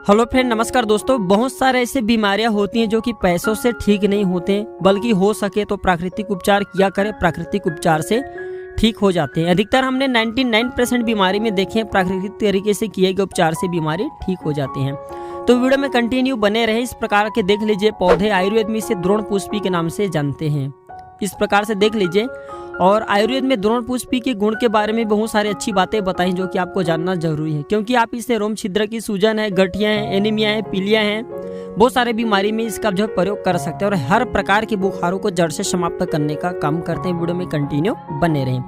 Hello friend, नमस्कार दोस्तों। बहुत सारे ऐसे बीमारियां होती हैं जो कि पैसों से ठीक नहीं होते, बल्कि हो सके तो प्राकृतिक उपचार किया करें, प्राकृतिक उपचार से ठीक हो जाते हैं। अधिकतर हमने 99% बीमारी में देखे हैं प्राकृतिक तरीके से किए गए उपचार से बीमारी ठीक हो जाते हैं। तो वीडियो में कंटिन्यू बने रहे। इस प्रकार के देख लीजिए पौधे, आयुर्वेद में इसे द्रोण पुष्पी के नाम से जानते हैं। इस प्रकार से देख लीजिए। और आयुर्वेद में द्रोण पुष्पी के गुण के बारे में बहुत सारी अच्छी बातें बताई जो कि आपको जानना जरूरी है, क्योंकि आप इससे रोम छिद्र की सूजन है, गठिया है, एनीमिया है, पीलिया है, बहुत सारे बीमारी में इसका जो प्रयोग कर सकते हैं और हर प्रकार के बुखारों को जड़ से समाप्त करने का काम करते हैं। वीडियो में कंटिन्यू बने रहें,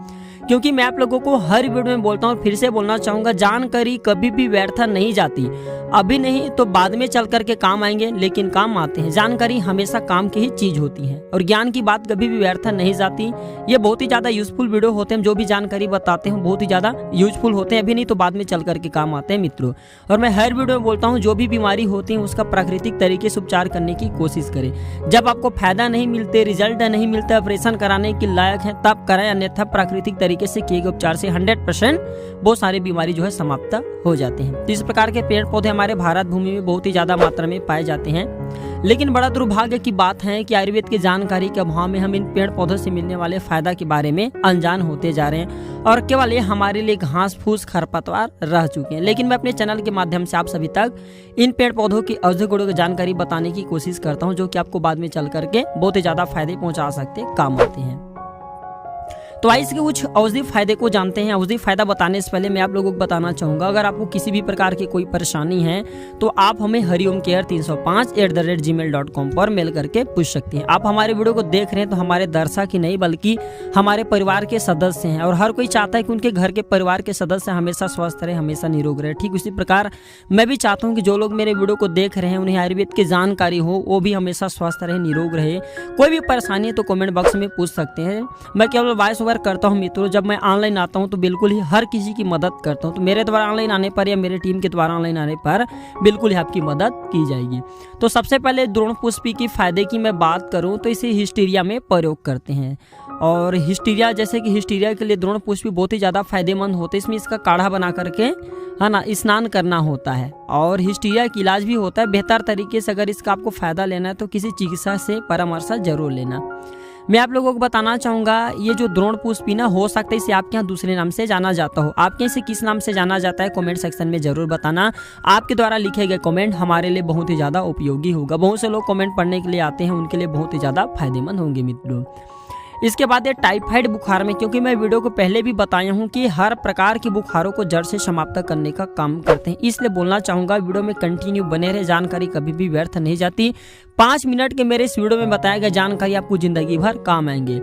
क्योंकि मैं आप लोगों को हर वीडियो में बोलता हूँ, फिर से बोलना चाहूँगा, जानकारी कभी भी व्यर्थ नहीं जाती। अभी नहीं तो बाद में चल करके काम आएंगे, लेकिन काम आते हैं। जानकारी हमेशा काम की ही चीज होती है और ज्ञान की बात कभी भी व्यर्थ नहीं जाती। ये बहुत ही ज्यादा यूजफुल वीडियो होते हैं, जो भी जानकारी बताते हैं बहुत ही ज्यादा यूजफुल होते हैं। अभी नहीं तो बाद में चल करके काम आते हैं मित्रों। और मैं हर वीडियो में बोलता हूँ, जो भी बीमारी होती है उसका प्राकृतिक तरीके से उपचार करने की कोशिश करें। जब आपको फायदा नहीं मिलते, रिजल्ट नहीं मिलता, ऑपरेशन कराने के लायक है, तब कराएं, अन्यथा प्राकृतिक तरीके से किए गए उपचार से 100% बहुत सारी बीमारी जो है समाप्त हो जाते हैं। तो इस प्रकार के पेड़ पौधे हमारे भारत भूमि में बहुत ही ज्यादा मात्रा में पाए जाते हैं, लेकिन बड़ा दुर्भाग्य की बात है कि आयुर्वेद की जानकारी के अभाव में हम इन पेड़ पौधों से मिलने वाले फायदा के बारे में अनजान होते जा रहे हैं और केवल ये हमारे लिए घास फूस खरपतवार रह चुके हैं। लेकिन मैं अपने चैनल के माध्यम से आप सभी तक इन पेड़ पौधों की औषधि गुणों की जानकारी बताने की कोशिश करता हूँ, जो कि आपको बाद में चल करके बहुत ही ज्यादा फायदे पहुंचा सकते, काम आते हैं। तो आइए इसके कुछ औषधि फायदे को जानते हैं। औषधि फायदा बताने से पहले मैं आप लोगों को बताना चाहूंगा, अगर आपको किसी भी प्रकार की कोई परेशानी है तो आप हमें hariomcare305@gmail.com पर मेल करके पूछ सकते हैं। आप हमारे वीडियो को देख रहे हैं तो हमारे दर्शक ही नहीं बल्कि हमारे परिवार के सदस्य हैं और हर कोई चाहता है कि उनके घर के परिवार के सदस्य हमेशा स्वस्थ रहे, हमेशा निरोग रहे। ठीक उसी प्रकार मैं भी चाहता हूँ कि जो लोग मेरे वीडियो को देख रहे हैं उन्हें आयुर्वेद की जानकारी हो, वो भी हमेशा स्वस्थ रहे, निरोग रहे। कोई भी परेशानी है तो कमेंट बॉक्स में पूछ सकते हैं। मैं केवल वॉइस ओवर करता हूं मित्रों। जब मैं ऑनलाइन आता हूं तो बिल्कुल ही हर किसी की मदद करता हूं। तो मेरे द्वारा ऑनलाइन आने पर या मेरे टीम के द्वारा ऑनलाइन आने पर बिल्कुल ही आपकी मदद की जाएगी। तो सबसे पहले द्रोण पुष्पी की फायदे की मैं बात करूं तो इसे हिस्टीरिया में प्रयोग करते हैं। और हिस्टीरिया, जैसे कि हिस्टीरिया के लिए द्रोण पुष्पी बहुत ही ज़्यादा फायदेमंद होते हैं। इसमें इसका काढ़ा बना करके है ना स्नान करना होता है और हिस्टीरिया का इलाज भी होता है बेहतर तरीके से। अगर इसका आपको फायदा लेना है तो किसी चिकित्सा से परामर्श जरूर लेना। मैं आप लोगों को बताना चाहूँगा, ये जो द्रोण पुष्पी ना, हो सकता है इसे आपके यहाँ दूसरे नाम से जाना जाता हो। आपके इसे किस नाम से जाना जाता है कमेंट सेक्शन में जरूर बताना। आपके द्वारा लिखे गए कमेंट हमारे लिए बहुत ही ज़्यादा उपयोगी होगा। बहुत से लोग कमेंट पढ़ने के लिए आते हैं, उनके लिए बहुत ही ज़्यादा फायदेमंद होंगे मित्रों। इसके बाद ये टाइफाइड बुखार में, क्योंकि मैं वीडियो को पहले भी बताया हूँ कि हर प्रकार के बुखारों को जड़ से समाप्त करने का काम करते हैं, इसलिए बोलना चाहूँगा वीडियो में कंटिन्यू बने रहे। जानकारी कभी भी व्यर्थ नहीं जाती। 5 मिनट के मेरे इस वीडियो में बताया गया जानकारी आपको जिंदगी भर काम आएंगे।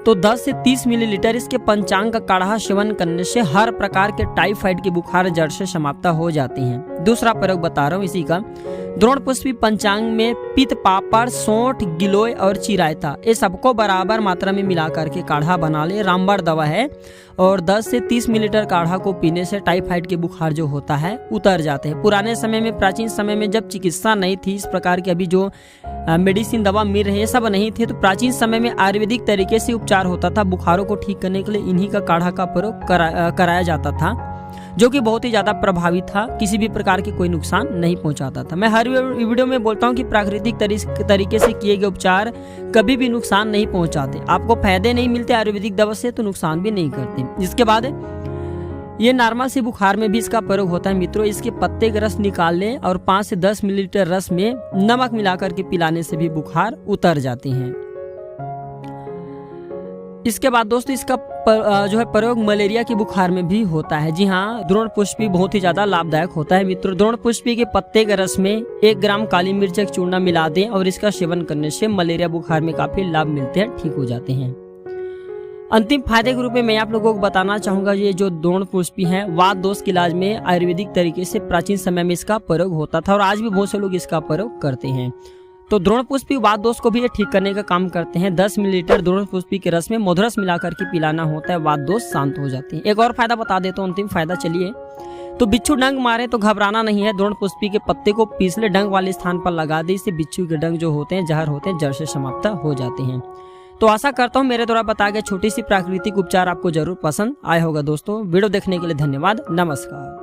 तो 10 से 30 मिलीलीटर इसके पंचांग का काढ़ा सेवन करने से हर प्रकार के टाइफाइड के बुखार जड़ से समाप्त हो जाते हैं। दूसरा प्रयोग बता रहा हूँ इसी का। द्रोण पुष्पी पंचांग में पित्त, पापड़, सौंठ, गिलोय और चिरायता, ये सबको बराबर मात्रा में मिला करके काढ़ा बना ले। रामबाण दवा है और 10 से 30 मिलीलीटर काढ़ा को पीने से टाइफाइड के बुखार जो होता है उतर जाते हैं। पुराने समय में, प्राचीन समय में जब चिकित्सा नहीं थी, इस प्रकार की अभी जो मेडिसिन दवा मिल रही है सब नहीं थे, तो प्राचीन समय में आयुर्वेदिक तरीके से उपचार होता था। बुखारों को ठीक करने के लिए इन्हीं का काढ़ा का प्रयोग कराया जाता था, जो कि बहुत ही ज्यादा प्रभावी था, किसी भी प्रकार की कोई नुकसान नहीं पहुंचाता था। मैं हर वीडियो में बोलता हूं कि प्राकृतिक तरीके से किए गए उपचार कभी भी नुकसान नहीं पहुंचाते। आपको फायदे नहीं मिलते आयुर्वेदिक दवा से तो नुकसान भी नहीं करते। इसके बाद ये नॉर्मल से बुखार में भी इसका प्रयोग होता है मित्रों। इसके पत्ते का रस निकाल लें और 5 से 10 मिलीलीटर रस में नमक मिलाकर के पिलाने से भी बुखार उतर जाते हैं। इसके बाद दोस्तों इसका जो है प्रयोग मलेरिया के बुखार में भी होता है। जी हाँ, द्रोण पुष्पी बहुत ही ज्यादा लाभदायक होता है मित्रों। द्रोण पुष्पी के पत्ते के रस में 1 ग्राम काली मिर्च का चूर्णा मिला दें और इसका सेवन करने से मलेरिया बुखार में काफी लाभ मिलते हैं, ठीक हो जाते हैं। अंतिम फायदे के रूप में मैं आप लोगों को बताना चाहूंगा, ये जो द्रोण पुष्पी है वात दोष के इलाज में आयुर्वेदिक तरीके से प्राचीन समय में इसका प्रयोग होता था और आज भी बहुत से लोग इसका प्रयोग करते हैं। तो द्रोण पुष्पी वात दोष को भी ये ठीक करने का काम करते हैं। 10 मिलीलीटर द्रोण पुष्पी के रस में मधुरस मिलाकर के पिलाना होता है, वात दोष शांत हो जाते हैं। एक और फायदा बता देता हूँ, अंतिम फायदा। चलिए, तो बिच्छू डंग मारे तो घबराना नहीं है। द्रोण पुष्पी के पत्ते को पीस ले, डंग वाले स्थान पर लगा दे, इससे बिच्छू के डंग जो होते हैं, जहर होते हैं, जड़ से समाप्त हो जाते हैं। तो आशा करता हूँ मेरे द्वारा बताया गया छोटी सी प्राकृतिक उपचार आपको जरूर पसंद आया होगा। दोस्तों वीडियो देखने के लिए धन्यवाद। नमस्कार।